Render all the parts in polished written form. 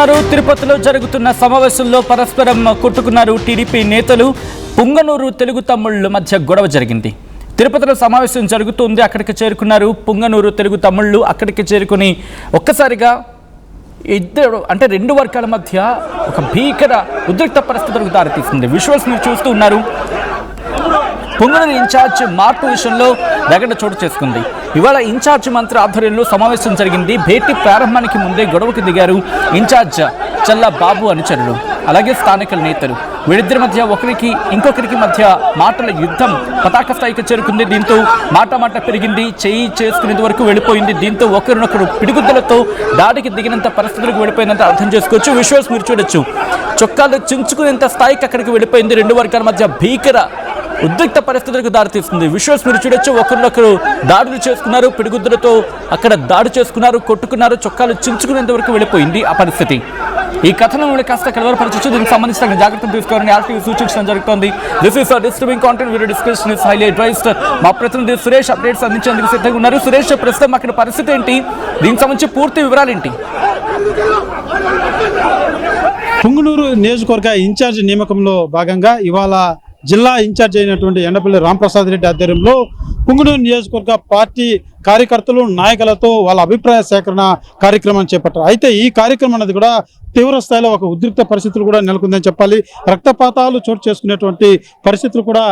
చూస్తున్నారు తిరుపతిలో జరుగుతున్న సమావేశంలో పరస్పరం కొట్టుకున్నారు టీడీపీ నేతలు. పుంగనూరు తెలుగు తమ్ముళ్ళ మధ్య గొడవ జరిగింది. తిరుపతిలో సమావేశం జరుగుతుంది, అక్కడికి చేరుకున్నారు పుంగనూరు తెలుగు తమ్ముళ్ళు. అక్కడికి చేరుకుని ఒక్కసారిగా ఇద్దరు అంటే రెండు వర్గాల మధ్య ఒక భీకర ఉద్రిక్త పరిస్థితులకు దారితీస్తుంది. విజువల్స్ మీరు చూస్తూ ఉన్నారు. పుంగనూరు ఇన్ఛార్జ్ మార్పు విషయంలో రగడ చోటు చేసుకుంది. ఇవాళ ఇన్ఛార్జ్ మంత్రి ఆధ్వర్యంలో సమావేశం జరిగింది. భేటీ ప్రారంభానికి ముందే గొడవకు దిగారు ఇన్ఛార్జ్ చల్లా బాబు అనుచరులు, అలాగే స్థానిక నేతలు. వీరిద్దరి మధ్య ఒకరికి ఇంకొకరికి మధ్య మాటల యుద్ధం పతాక స్థాయికి చేరుకుంది. దీంతో మాట పెరిగింది, చేయి చేసుకునేంత వరకు వెళ్ళిపోయింది. దీంతో ఒకరినొకరు పిడిగుద్దలతో దాడికి దిగినంత పరిస్థితులకు వెళ్ళిపోయిందంటే అర్థం చేసుకోవచ్చు. విజువల్స్ మీరు చూడొచ్చు. చొక్కాలు చించుకునేంత స్థాయికి అక్కడికి వెళ్ళిపోయింది. రెండు వర్గాల మధ్య భీకర ఉద్రిక్త పరిస్థితులకు దారితీస్తుంది. విజువల్స్ మీరు చూడొచ్చు. ఒకరినొకరు దాడులు చేసుకున్నారు, పిడిగుద్దులతో అక్కడ దాడి చేసుకున్నారు, కొట్టుకున్నారు, చొక్కాలు చించుకునేంత వరకు వెళ్ళిపోయింది ఆ పరిస్థితి. ఈ కథనం కాస్త కలవరపరచవచ్చు. దీనికి సంబంధించిన జాగ్రత్తలు తీసుకోవాలని ఆర్టీవీ సూచించడం జరుగుతోంది. This is disturbing content, video discussion is highly advised. మా ప్రతినిధి సురేష్ అప్డేట్స్ అందించేందుకు సిద్ధంగా ఉన్నారు. సురేష్, ప్రస్తుతం అక్కడ పరిస్థితి ఏంటి, దీనికి సంబంధించి పూర్తి వివరాలు ఏంటి? పుంగనూరు నియోజకవర్గ ఇన్ఛార్జ్ నియామకంలో భాగంగా ఇవాళ జిల్లా ఇన్ఛార్జ్ అయినటువంటి ఎండపల్లి రాంప్రసాద్ రెడ్డి ఆధ్వర్యంలో పుంగనూరు నియోజకవర్గ పార్టీ కార్యకర్తలు నాయకులతో వాళ్ళ అభిప్రాయ సేకరణ కార్యక్రమాన్ని చేపట్టారు. అయితే ఈ కార్యక్రమం అనేది కూడా తీవ్ర స్థాయిలో ఒక ఉద్రిక్త పరిస్థితులు కూడా నెలకొందని చెప్పాలి. రక్తపాతాలు చోటు చేసుకునేటువంటి పరిస్థితులు కూడా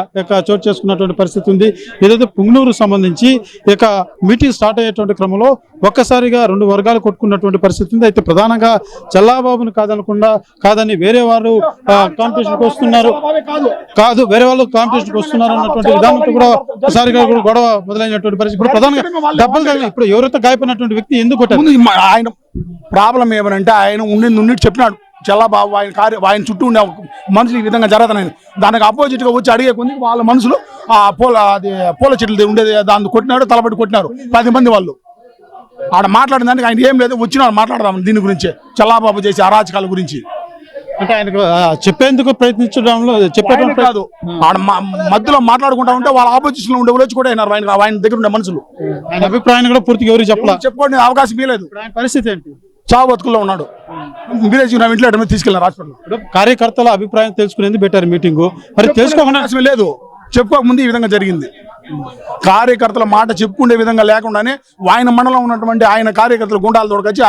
చోటు చేసుకున్నటువంటి పరిస్థితి ఉంది. ఏదైతే పుంగనూరు సంబంధించి ఇక మీటింగ్ స్టార్ట్ అయ్యేటువంటి క్రమంలో ఒక్కసారిగా రెండు వర్గాలు కొట్టుకున్నటువంటి పరిస్థితి ఉంది. అయితే ప్రధానంగా చల్లాబాబును కాదని వేరే వారు కాంపిటీషన్కి వస్తున్నారు, వేరే వాళ్ళు కాంపిటీషన్కి వస్తున్నారు అన్నటువంటి విధానంతో కూడా ఒకసారిగా గొడవ మొదలైనటువంటి పరిస్థితి. ఇప్పుడు ప్రధానంగా దెబ్బలు తగిలి ఇప్పుడు ఎవరైతే గాయపడినటువంటి వ్యక్తి ఎందుకు కొట్టారు? ఆయన ప్రాబ్లం ఏమనంటే ఆయన ఉండి చెప్పినాడు చల్లాబాబు ఆయన చుట్టూ ఉండే మనుషులు ఈ విధంగా జరుగుతున్నాయి. దానికి అపోజిట్ గా వచ్చి అడిగే కొంది వాళ్ళ మనుషులు పూల చెట్లు ఉండేది దాన్ని కొట్టినాడు, తలబడి కొట్టినారు 10 మంది వాళ్ళు. ఆడ మాట్లాడిన దానికి ఆయన ఏం లేదు, వచ్చినాడు మాట్లాడదాం దీని గురించి, చల్లాబాబు చేసే అరాచకాల గురించి. అంటే ఆయనకు చెప్పేందుకు ప్రయత్నించడంలో చెప్పేటప్పుడు కాదు, ఆడ మధ్యలో మాట్లాడుకుంటా ఉంటే వాళ్ళ ఆపోజిషన్ లో ఉండే వచ్చి కూడా అయినారు ఆయన దగ్గర ఉండే మనుషులు. ఆయన అభిప్రాయాన్ని కూడా పూర్తిగా ఎవరికి చెప్పుకోండి అవకాశం లేదు. పరిస్థితి ఏంటి? చావు బతుకుల్లో ఉన్నాడు. విలేజ్ ఇంట్లో తీసుకెళ్ళినారు హాస్పిటల్. కార్యకర్తల అభిప్రాయం తెలుసుకునేది బెటర్ మీటింగ్, మరి తెలుసుకోకుండా లేదు, చెప్పుకోకముందు ఈ విధంగా జరిగింది. కార్యకర్తల మాట చెప్పుకునే విధంగా లేకుండానే ఆయన మండలం ఉన్నటువంటి ఆయన కార్యకర్తలు గుండాలు తోడుకొచ్చి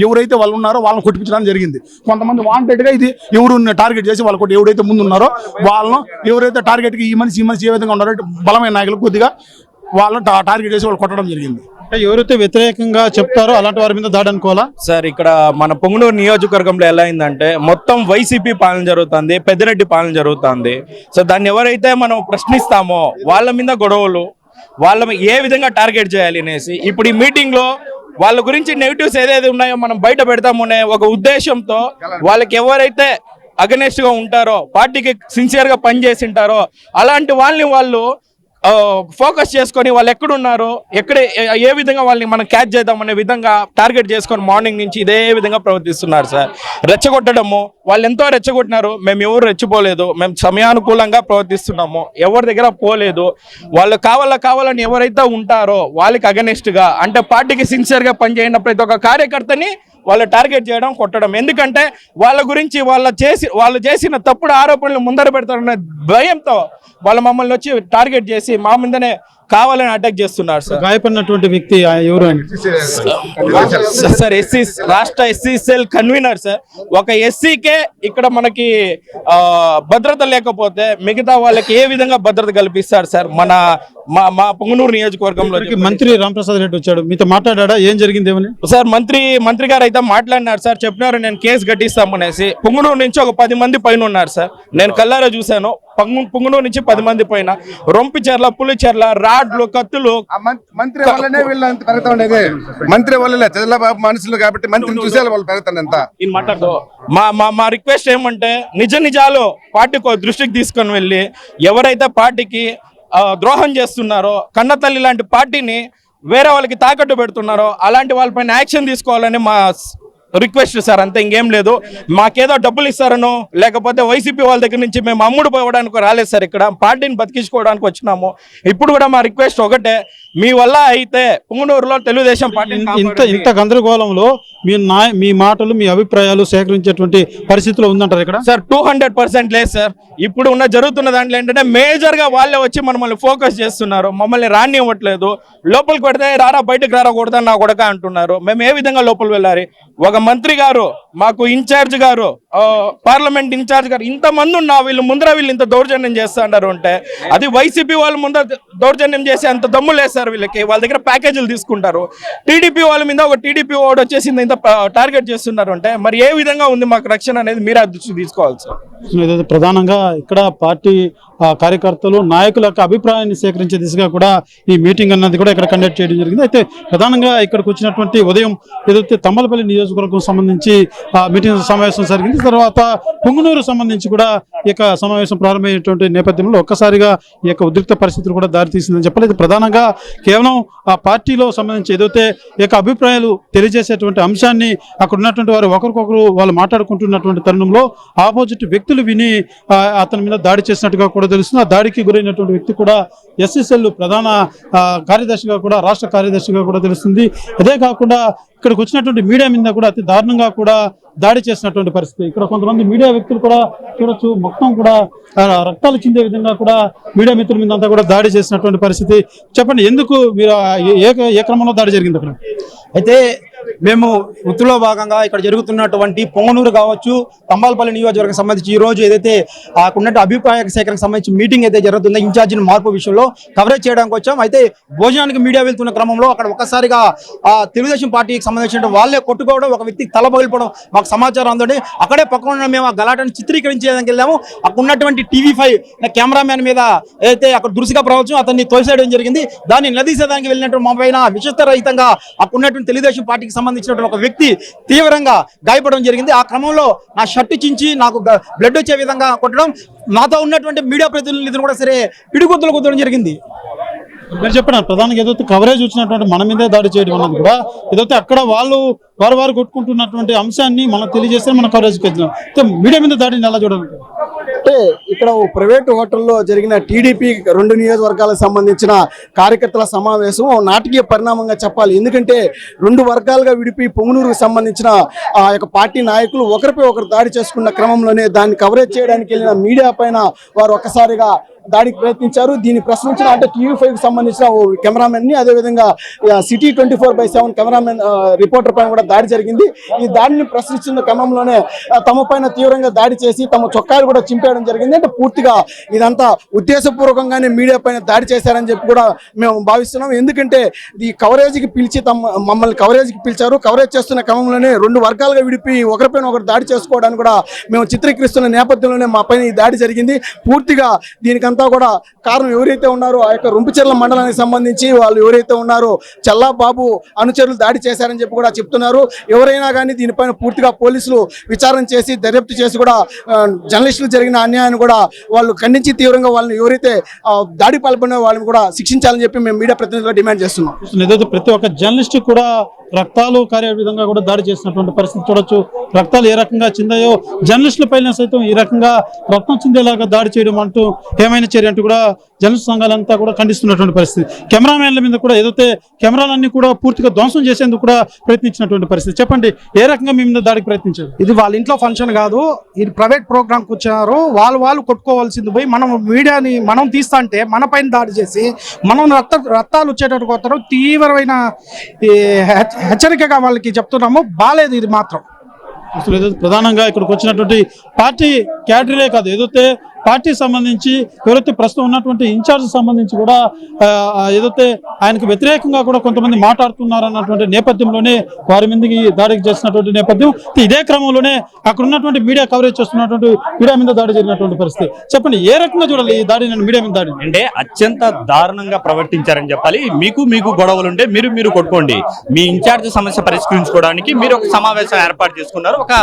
ఎవరైతే వాళ్ళు ఉన్నారో వాళ్ళని కొట్టించడానికి జరిగింది. కొంతమంది వాంటెడ్ గా ఇది ఎవరు టార్గెట్ చేసి వాళ్ళు ఎవరైతే ముందు ఉన్నారో వాళ్ళను ఎవరైతే టార్గెట్ కి ఈ మనిషి ఏ విధంగా ఉన్నారో బలమైన నాయకులు కొద్దిగా వాళ్ళని టార్గెట్ చేసి వాళ్ళు కొట్టడం జరిగింది. ఎవరైతే వ్యతిరేకంగా చెప్తారో అలాంటి వారి మీద దాడి అనుకోవాలా సార్? ఇక్కడ మన పుంగనూరు నియోజకవర్గంలో ఎలా అయిందంటే మొత్తం వైసీపీ పాలన జరుగుతుంది, పెద్దిరెడ్డి పాలన జరుగుతుంది. సో దాన్ని ఎవరైతే మనం ప్రశ్నిస్తామో వాళ్ళ మీద గొడవలు, వాళ్ళ ఏ విధంగా టార్గెట్ చేయాలి అనేసి ఇప్పుడు ఈ మీటింగ్ లో వాళ్ళ గురించి నెగిటివ్స్ ఏదైతే ఉన్నాయో మనం బయట పెడతామనే ఒక ఉద్దేశంతో వాళ్ళకి ఎవరైతే అగనెస్ట్ గా ఉంటారో, పార్టీకి సిన్సియర్ గా పనిచేసి ఉంటారో అలాంటి వాళ్ళని వాళ్ళు ఫోకస్ చేసుకొని వాళ్ళు ఎక్కడున్నారో ఏ విధంగా వాళ్ళని మనం క్యాచ్ చేద్దాం అనే విధంగా టార్గెట్ చేసుకొని మార్నింగ్ నుంచి ఇదే విధంగా ప్రవర్తిస్తున్నారు సార్. రెచ్చగొట్టడము, వాళ్ళు ఎంతో రెచ్చగొట్టినారు, మేము ఎవరు రెచ్చిపోలేదు, మేము సమయానుకూలంగా ప్రవర్తిస్తున్నాము, ఎవరి దగ్గర పోలేదు. వాళ్ళు కావాలని ఎవరైతే ఉంటారో వాళ్ళకి అగనెస్ట్ గా అంటే పార్టీకి సిన్సియర్ గా పనిచేయడం ప్రతి ఒక్క కార్యకర్తని వాళ్ళు టార్గెట్ చేయడం, కొట్టడం. ఎందుకంటే వాళ్ళ గురించి వాళ్ళు చేసిన తప్పుడు ఆరోపణలు ముందర పెడతారన్న భయంతో వాళ్ళు మమ్మల్ని వచ్చి టార్గెట్ చేసి మా మీదనే కావాలని అటాక్ చేస్తున్నారు సార్. గాయపడినటువంటి వ్యక్తి ఎవరు సార్? రాష్ట్ర ఎస్సీ సెల్ కన్వీనర్ సార్. ఒక ఎస్సీకే ఇక్కడ మనకి భద్రత లేకపోతే మిగతా వాళ్ళకి ఏ విధంగా భద్రత కల్పిస్తారు సార్? మా పుంగనూరు నియోజకవర్గంలో మంత్రి రాంప్రసాద్ రెడ్డి వచ్చాడు, మీతో మాట్లాడా? ఏం జరిగింది ఏమని సార్? మంత్రి గారు అయితే మాట్లాడినారు సార్, చెప్పినారు నేను కేసు కట్టిస్తామనేసి. పుంగనూరు నుంచి ఒక 10 మంది పైన ఉన్నారు సార్, నేను కల్లారా చూశాను. పుంగనూరు నుంచి 10 మంది పైన, రొంపిచెర్ల, పులిచెర్ల, రాడ్లు, కత్తులు. మంత్రి వల్లనే వీళ్ళు పెరుగుతా ఉండేది, మంత్రి వల్లనే చంద్రబాబు మనుషులు కాబట్టి మంత్రిని చూసే వాళ్ళు పెరుగుతాను. ఎంత మాట్లాడుతూ మా రిక్వెస్ట్ ఏమంటే నిజాలు పార్టీకి దృష్టికి తీసుకొని వెళ్ళి ఎవరైతే పార్టీకి ద్రోహం చేస్తున్నారో, కన్నతల్లి లాంటి పార్టీని వేరే వాళ్ళకి తాకట్టు పెడుతున్నారో అలాంటి వాళ్ళపైన యాక్షన్ తీసుకోవాలని మా రిక్వెస్ట్ సార్, అంతే, ఇంకేం లేదు. మాకేదో డబ్బులు ఇస్తారనో లేకపోతే వైసీపీ వాళ్ళ దగ్గర నుంచి మేము అమ్ముడు పోవడానికి రాలేదు సార్, ఇక్కడ పార్టీని బతికించుకోవడానికి వచ్చినాము. ఇప్పుడు కూడా మా రిక్వెస్ట్ ఒకటే, మీ వల్ల అయితే పుంగనూరులో తెలుగుదేశం పార్టీ ఇంత గందరగోళంలో మీ మాటలు మీ అభిప్రాయాలు సేకరించేటువంటి పరిస్థితిలో ఉందంటారు ఇక్కడ సార్ 200% లేదు సార్. ఇప్పుడు జరుగుతున్న దాంట్లో ఏంటంటే మేజర్ గా వాళ్ళే వచ్చి మనల్ని ఫోకస్ చేస్తున్నారు, మమ్మల్ని రానివ్వట్లేదు. లోపలికి పెడితే రారా, బయటకు రారా, కొడతా నా కొడక అంటున్నారు. మేము ఏ విధంగా లోపలికి వెళ్ళాలి? ఒక మంత్రి గారు, మాకు ఇన్ఛార్జ్ గారు, పార్లమెంట్ ఇన్ఛార్జ్ గారు, ఇంతమంది ఉన్నా వీళ్ళు ఇంత దౌర్జన్యం చేస్తా అంటారు. అంటే అది వైసీపీ వాళ్ళు ముందర దౌర్జన్యం చేసి అంత దమ్ము లేదు సార్ వీళ్ళకి. వాళ్ళ దగ్గర ప్యాకేజీలు తీసుకుంటారు. టీడీపీ వాళ్ళ మీద ఒక టీడీపీ ఓటు వచ్చేసి ఇంత టార్గెట్ చేస్తున్నారు. అంటే మరి ఏ విధంగా ఉంది మాకు రక్షణ అనేది మీరు దృష్టి తీసుకోవాలి సార్. ప్రధానంగా ఇక్కడ పార్టీ కార్యకర్తలు నాయకుల యొక్క అభిప్రాయాన్ని సేకరించే దిశగా కూడా ఈ మీటింగ్ అన్నది కూడా ఇక్కడ కండక్ట్ చేయడం జరిగింది. అయితే ప్రధానంగా ఇక్కడికి వచ్చినటువంటి ఉదయం ఏదైతే తమ్మలపల్లి నియోజకవర్గం సంబంధించి మీటింగ్ సమావేశం జరిగింది. తర్వాత పుంగనూరు సంబంధించి కూడా ఈ యొక్క సమావేశం ప్రారంభమైనటువంటి నేపథ్యంలో ఒక్కసారిగా ఈ యొక్క ఉద్రిక్త పరిస్థితులు కూడా దారితీసిందని చెప్పలేదు. ప్రధానంగా కేవలం ఆ పార్టీలో సంబంధించి ఏదైతే ఈ యొక్క అభిప్రాయాలు తెలియజేసేటువంటి అంశాన్ని అక్కడ ఉన్నటువంటి వారు ఒకరికొకరు వాళ్ళు మాట్లాడుకుంటున్నటువంటి తరుణంలో ఆపోజిట్ వ్యక్తులు విని అతని మీద దాడి చేసినట్టుగా కూడా తెలుస్తుంది. ఆ దాడికి గురైనటువంటి వ్యక్తి కూడా ఎస్ఎస్ఎల్ ప్రధాన కార్యదర్శిగా కూడా, రాష్ట్ర కార్యదర్శిగా కూడా తెలుస్తుంది. అదే కాకుండా ఇక్కడికి వచ్చినటువంటి మీడియా మీద కూడా అతి దారుణంగా కూడా దాడి చేసినటువంటి పరిస్థితి. ఇక్కడ కొంతమంది మీడియా వ్యక్తులు కూడా చూడొచ్చు, మొత్తం కూడా రక్తాలు చిందే విధంగా కూడా మీడియా మిత్రుల మీద అంతా కూడా దాడి చేసినటువంటి పరిస్థితి. చెప్పండి, ఎందుకు మీరు ఏ క్రమంలో దాడి జరిగింది అక్కడ? అయితే మేము వృత్తిలో భాగంగా ఇక్కడ జరుగుతున్నటువంటి పొంగనూరు కావచ్చు, తంబాలపల్లి నియోజకవర్గం సంబంధించి ఈ రోజు ఏదైతే ఉన్నట్టు అభిప్రాయ సేకరణకు సంబంధించి మీటింగ్ అయితే జరుగుతుందో ఇన్ఛార్జిని మార్పు విషయంలో కవరేజ్ చేయడానికి వచ్చాం. అయితే భోజనానికి మీడియా వెళ్తున్న క్రమంలో అక్కడ ఒక్కసారిగా తెలుగుదేశం పార్టీకి సంబంధించిన వాళ్ళే కొట్టుకోవడం, ఒక వ్యక్తి తల పగిలిపోవడం మాకు సమాచారం అందండి. అక్కడే పక్కన మేము ఆ గలాటను చిత్రీకరించేదానికి వెళ్ళాము. అక్కడ ఉన్నటువంటి TV5 కెమెరామ్యాన్ మీద అయితే అక్కడ దురుసుగా ప్రవర్తించడం, అతన్ని తోసేయడం జరిగింది. దాన్ని నిలదీసేదానికి వెళ్ళినట్టు మా పైన విశిష్టరహితంగా అక్కడ ఉన్నటువంటి తెలుగుదేశం పార్టీకి సంబంధించినటువంటి ఒక వ్యక్తి తీవ్రంగా గాయపడడం జరిగింది. ఆ క్రమంలో నా షర్టు చించి నాకు బ్లడ్ వచ్చే విధంగా కొట్టడం, నాతో ఉన్నటువంటి మీడియా ప్రతినిధులు కూడా సరే పిడిగుద్దులు కుద్దడం జరిగింది. మీరు చెప్పిన ప్రధానంగా ఏదైతే కవరేజ్ వచ్చినటువంటి మన మీదే దాడి చేయడం అన్నది కూడా ఏదైతే అక్కడ వారు కొట్టుకుంటున్నటువంటి అంశాన్ని మనం తెలియజేస్తే మన కవరేజ్కి వెళ్తున్నాం. మీడియా మీద దాడిని ఎలా చూడాలి అంటే ఇక్కడ ప్రైవేట్ హోటల్లో జరిగిన టీడీపీ 2 నియోజకవర్గాలకు సంబంధించిన కార్యకర్తల సమావేశం నాటకీయ పరిణామంగా చెప్పాలి. ఎందుకంటే 2 వర్గాలుగా విడిపి పొంగనూరుకు సంబంధించిన ఆ యొక్క పార్టీ నాయకులు ఒకరిపై ఒకరు దాడి చేసుకున్న క్రమంలోనే దాన్ని కవరేజ్ చేయడానికి వెళ్ళిన మీడియా పైన వారు ఒక్కసారిగా దాడికి ప్రయత్నించారు. దీన్ని ప్రశ్నించిన అంటే TV5కి సంబంధించిన ఓ కెమెరామెన్ ని, అదేవిధంగా సిటీ 24/7 కెమెరామెన్ రిపోర్టర్ పైన కూడా దాడి జరిగింది. ఈ దాడిని ప్రశ్నిస్తున్న క్రమంలోనే తమ పైన తీవ్రంగా దాడి చేసి తమ చొక్కాలు కూడా చింపేయడం జరిగింది. అంటే పూర్తిగా ఇదంతా ఉద్దేశపూర్వకంగానే మీడియా పైన దాడి చేశారని చెప్పి కూడా మేము భావిస్తున్నాం. ఎందుకంటే ఈ కవరేజ్కి పిలిచి మమ్మల్ని కవరేజ్కి పిలిచారు. కవరేజ్ చేస్తున్న క్రమంలోనే 2 వర్గాలుగా విడిపి ఒకరిపైన ఒకరు దాడి చేసుకోవడానికి కూడా మేము చిత్రీకరిస్తున్న నేపథ్యంలోనే మా పైన ఈ దాడి జరిగింది. పూర్తిగా దీనికంతా కూడా కారణం ఎవరైతే ఉన్నారో ఆ యొక్క రొంపిచెర్ల మండలానికి సంబంధించి వాళ్ళు ఎవరైతే ఉన్నారో చల్లాబాబు అనుచరులు దాడి చేశారని చెప్పి కూడా చెప్తున్నారు. ఎవరైనా కానీ దీనిపైన పూర్తిగా పోలీసులు విచారణ చేసి దర్యాప్తు చేసి కూడా జర్నలిస్టులు జరిగిన అన్యాయాన్ని కూడా వాళ్ళు ఖండించి తీవ్రంగా వాళ్ళని ఎవరైతే దాడి పాల్పడిన వాళ్ళని కూడా శిక్షించాలని చెప్పి మేము మీడియా ప్రతినిధులుగా డిమాండ్ చేస్తున్నాం. ఏదైతే ప్రతి ఒక్క జర్నలిస్ట్ కూడా రక్తాలు కారే విధంగా కూడా దాడి చేసినటువంటి పరిస్థితి చూడొచ్చు. రక్తాలు ఏ రకంగా చిందాయో జర్నలిస్టుల పైన సైతం ఈ రకంగా రక్తం చిందేలాగా దాడి చేయడం అంటూ ఏమైనా చర్య అంటూ కూడా జర్నలిస్ట్ సంఘాలంతా కూడా ఖండిస్తున్నటువంటి పరిస్థితి. కెమెరామెన్ల మీద కూడా ఏదైతే కెమెరాలన్నీ కూడా పూర్తిగా ధ్వంసం చేసేందుకు కూడా ప్రయత్నించినటువంటి పరిస్థితి. చెప్పండి, ఏ రకంగా మీ మీద దాడికి ప్రయత్నించారు? ఇది వాళ్ళ ఇంట్లో ఫంక్షన్ కాదు, ఇది ప్రైవేట్ ప్రోగ్రామ్కి వచ్చారు. వాళ్ళు కొట్టుకోవాల్సింది పోయి మనం మీడియాని మనం తీస్తా అంటే మన పైన దాడి చేసి మనం రక్తాలు వచ్చేటట్టు కొత్తారు. తీవ్రమైన హెచ్చరికగా వాళ్ళకి చెప్తున్నాము. బాలేదు ఇది మాత్రం. ప్రధానంగా ఇక్కడికి వచ్చినటువంటి పార్టీ క్యాడరే కాదు, ఏదైతే పార్టీ సంబంధించి ఎవరైతే ప్రస్తుతం ఉన్నటువంటి ఇన్ఛార్జ్ సంబంధించి కూడా ఏదైతే ఆయనకు వ్యతిరేకంగా కూడా కొంతమంది మాట్లాడుతున్నారన్నటువంటి నేపథ్యంలోనే వారి మీదకి దాడికి చేసినటువంటి నేపథ్యం. ఇదే క్రమంలోనే అక్కడ ఉన్నటువంటి మీడియా కవరేజ్ చేస్తున్నటువంటి మీడియా మీద దాడి జరిగినటువంటి పరిస్థితి. చెప్పండి, ఏ రకంగా చూడాలి ఈ దాడి? మీడియా మీద దాడి అంటే అత్యంత దారుణంగా ప్రవర్తించారని చెప్పాలి. మీకు గొడవలు ఉంటే మీరు కొట్టుకోండి. మీ ఇన్ఛార్జ్ సమస్య పరిష్కరించుకోవడానికి మీరు ఒక సమావేశం ఏర్పాటు చేసుకున్నారు. ఒక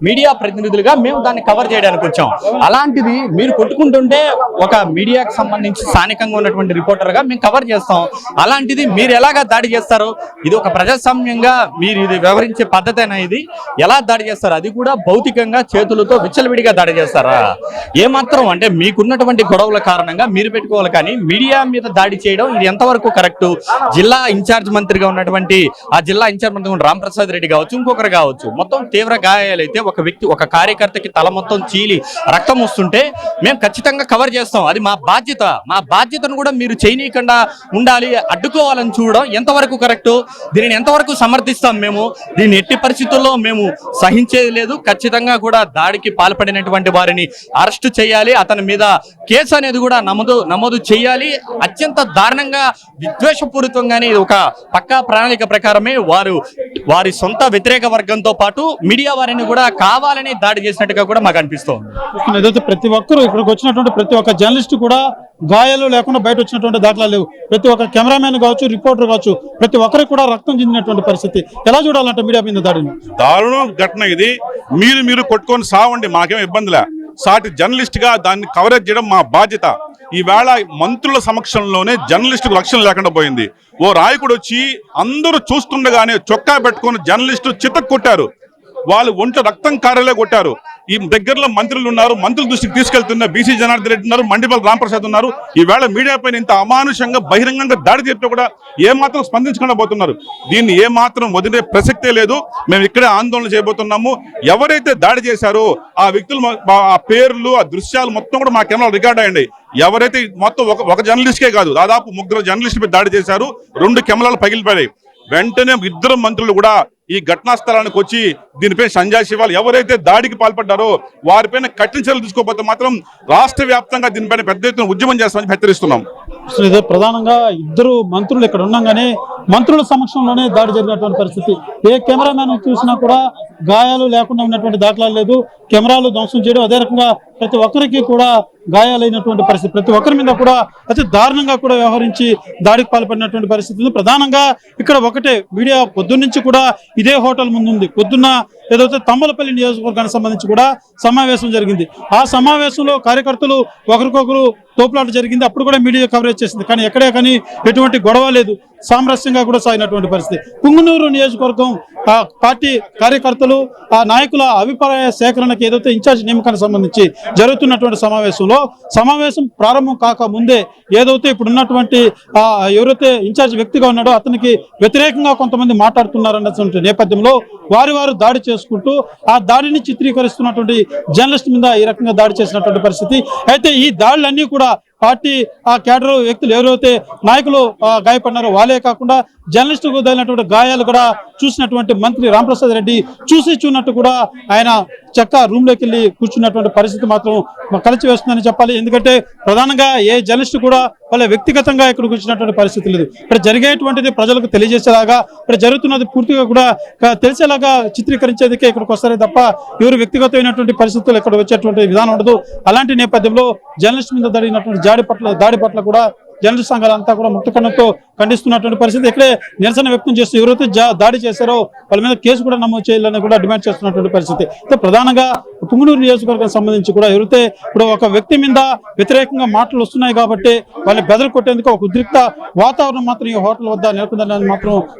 మీడియా ప్రతినిధులుగా మేము దాన్ని కవర్ చేయడానికి వచ్చాం. అలాంటిది మీరు కొట్టుకుంటుంటే ఒక మీడియాకు సంబంధించి స్థానికంగా ఉన్నటువంటి రిపోర్టర్ గా మేము కవర్ చేస్తాం. అలాంటిది మీరు ఎలాగా దాడి చేస్తారు? ఇది ఒక ప్రజాస్వామ్యంగా మీరు ఇది వ్యవహరించే పద్ధతేనా? ఇది ఎలా దాడి చేస్తారు? అది కూడా భౌతికంగా చేతులతో విచ్చలవిడిగా దాడి చేస్తారా? ఏమాత్రం అంటే మీకున్నటువంటి గొడవల కారణంగా మీరు పెట్టుకోవాలి, కానీ మీడియా మీద దాడి చేయడం ఇది ఎంతవరకు కరెక్ట్? జిల్లా ఇన్ఛార్జ్ మంత్రిగా ఉన్నటువంటి ఆ జిల్లా ఇన్ఛార్జ్ మంత్రి రాంప్రసాద్ రెడ్డి కావచ్చు, ఇంకొకరు కావచ్చు, మొత్తం తీవ్ర గాయాలైతే ఒక వ్యక్తి ఒక కార్యకర్తకి తల మొత్తం చీలి రక్తం వస్తుంటే మేము ఖచ్చితంగా కవర్ చేస్తాం. అది మా బాధ్యత. మా బాధ్యతను కూడా మీరు చేయనీయకుండా ఉండాలి, అడ్డుకోవాలని చూడడం ఎంతవరకు కరెక్ట్? దీనిని ఎంతవరకు సమర్థిస్తాం? మేము దీన్ని ఎట్టి పరిస్థితుల్లో మేము సహించేది లేదు. ఖచ్చితంగా కూడా దాడికి పాల్పడినటువంటి వారిని అరెస్ట్ చేయాలి, అతని మీద కేసు అనేది కూడా నమోదు చేయాలి. అత్యంత దారుణంగా విద్వేషపూరితంగానే ఒక పక్కా ప్రణాళిక ప్రకారమే వారి సొంత వ్యతిరేక వర్గంతో పాటు మీడియా వారిని కూడా కావాలని దాడి చేసినట్టుగా కూడా మాకు అనిపిస్తోంది. ఏదైతే ప్రతి ఒక్కరు ఇక్కడికి వచ్చినటువంటి ప్రతి ఒక్క జర్నలిస్ట్ కూడా గాయాలు లేకుండా బయట వచ్చినటువంటి దాఖలాలు లేవు. ప్రతి ఒక్క కెమెరామెన్ కావచ్చు, రిపోర్టర్ కావచ్చు, ప్రతి ఒక్కరికి కూడా రక్తం చెందినటువంటి పరిస్థితి. ఎలా చూడాలంటే మీడియా మీద దాడిని? దారుణం ఘటన ఇది. మీరు కొట్టుకొని సావండి, మాకేం ఇబ్బందిలే. సాటి జర్నలిస్ట్ గా దాన్ని కవరేజ్ చేయడం మా బాధ్యత. ఈవేళ మంత్రుల సమక్షంలోనే జర్నలిస్టుకు రక్షణ లేకుండా పోయింది. ఓ రాయకుడు వచ్చి అందరూ చూస్తుండగానే చొక్కా పెట్టుకుని జర్నలిస్టు చితక్ కొట్టారు. వాళ్ళు ఒంట రక్తం కారేలా కొట్టారు. ఈ దగ్గరలో మంత్రులు ఉన్నారు, మంత్రుల దృష్టికి తీసుకెళ్తున్న బీసీ జనార్దన్ రెడ్డి ఉన్నారు, మండిపల్లి రాంప్రసాద్ ఉన్నారు. ఈవేళ మీడియా పైన ఇంత అమానుషంగా బహిరంగంగా దాడి చేస్తే కూడా ఏమాత్రం స్పందించకుండా పోతున్నారు. దీన్ని ఏమాత్రం వదిలే ప్రసక్తే లేదు. మేము ఇక్కడే ఆందోళన చేయబోతున్నాము. ఎవరైతే దాడి చేశారో ఆ వ్యక్తులు ఆ పేర్లు, ఆ దృశ్యాలు మొత్తం కూడా మా కెమెరాలో రికార్డ్ అయ్యండి. ఎవరైతే మొత్తం ఒక జర్నలిస్ట్కే కాదు, దాదాపు 3 జర్నలిస్టులపై దాడి చేశారు. 2 కెమెరాలు పగిలిపోయాయి. వెంటనే 2 మంత్రులు కూడా ఈ ఘటనా స్థలానికి వచ్చి దీనిపై సంజాయిషి ఇవ్వాలి. ఎవరైతే దాడికి పాల్పడ్డారో వారిపైన కఠిన చర్యలు తీసుకోకపోతే మాత్రం రాష్ట్ర వ్యాప్తంగా దీనిపైన పెద్ద ఎత్తున ఉద్యమం చేస్తామని హెచ్చరిస్తున్నాం. ప్రధానంగా 2 మంత్రులు ఇక్కడ ఉండగానే మంత్రుల సమక్షంలోనే దాడి జరిగినటువంటి పరిస్థితి. ఏ కెమెరామెన్ చూసినా కూడా గాయాలు లేకుండా ఉన్నటువంటి దాఖలాలు లేదు. కెమెరాలు ధ్వంసం చేయడం, అదే రకంగా ప్రతి ఒక్కరికి కూడా గాయాలైనటువంటి పరిస్థితి. ప్రతి ఒక్కరి మీద కూడా అతి దారుణంగా కూడా వ్యవహరించి దాడికి పాల్పడినటువంటి పరిస్థితి. ప్రధానంగా ఇక్కడ ఒకటే మీడియా పొద్దున్నుంచి కూడా ఇదే హోటల్ ముందుంది. పొద్దున్న ఏదైతే తంబలపల్లి నియోజకవర్గానికి సంబంధించి కూడా సమావేశం జరిగింది. ఆ సమావేశంలో కార్యకర్తలు ఒకరికొకరు తోపులాట జరిగింది. అప్పుడు కూడా మీడియా కవరేజ్ చేసింది. కానీ ఎక్కడే కానీ ఎటువంటి గొడవ లేదు, సామరస్యంగా కూడా సాగినటువంటి పరిస్థితి. పుంగనూరు నియోజకవర్గం ఆ పార్టీ కార్యకర్తలు, ఆ నాయకుల అభిప్రాయ సేకరణకు ఏదైతే ఇన్ఛార్జ్ నియామకానికి సంబంధించి జరుగుతున్నటువంటి సమావేశం ప్రారంభం కాక ముందే ఏదైతే ఇప్పుడు ఉన్నటువంటి ఎవరైతే ఇన్ఛార్జ్ వ్యక్తిగా ఉన్నాడో అతనికి వ్యతిరేకంగా కొంతమంది మాట్లాడుతున్నారన్నటువంటి నేపథ్యంలో వారు దాడి చేసుకుంటూ ఆ దాడిని చిత్రీకరిస్తున్నటువంటి జర్నలిస్ట్ మీద ఈ రకంగా దాడి చేసినటువంటి పరిస్థితి. అయితే ఈ దాడులన్నీ కూడా పార్టీ ఆ కేడర్ వ్యక్తులు ఎవరైతే నాయకులు గాయపడినారో వాళ్ళే కాకుండా జర్నలిస్టుకు తగినటువంటి గాయాలు కూడా చూసినటువంటి మంత్రి రాంప్రసాద్ రెడ్డి చూసినట్టు కూడా ఆయన చక్క రూమ్ లోకి వెళ్ళి కూర్చున్నటువంటి పరిస్థితి మాత్రం కలిసి వేస్తుందని చెప్పాలి. ఎందుకంటే ప్రధానంగా ఏ జర్నలిస్ట్ కూడా వాళ్ళ వ్యక్తిగతంగా ఇక్కడ కూర్చున్నటువంటి పరిస్థితి లేదు. ఇక్కడ జరిగేటువంటిది ప్రజలకు తెలియజేసేలాగా, ఇక్కడ జరుగుతున్నది పూర్తిగా కూడా తెలిసేలాగా చిత్రీకరించేందుకే ఇక్కడికి వస్తారే తప్ప ఎవరు వ్యక్తిగతమైనటువంటి పరిస్థితులు ఇక్కడ వచ్చేటువంటి విధానం ఉండదు. అలాంటి నేపథ్యంలో జర్నలిస్ట్ మీద జరిగినటువంటి దాడి పట్ల కూడా జర్నలిస్ట్ సంఘాలంతా కూడా ముక్తకణంతో ఖండిస్తున్నటువంటి పరిస్థితి. ఇక్కడే నిరసన వ్యక్తం చేస్తూ ఎవరైతే దాడి చేశారో వాళ్ళ మీద కేసు కూడా నమోదు చేయాలని కూడా డిమాండ్ చేస్తున్నటువంటి పరిస్థితి. ప్రధానంగా పుంగనూరు నియోజకవర్గానికి సంబంధించి కూడా ఎవరైతే ఇప్పుడు ఒక వ్యక్తి మీద వ్యతిరేకంగా మాటలు వస్తున్నాయి కాబట్టి వాళ్ళని బెదలు కొట్టేందుకు ఒక ఉద్రిక్త వాతావరణం మాత్రం ఈ హోటల్ వద్ద నెలకొందని మాత్రం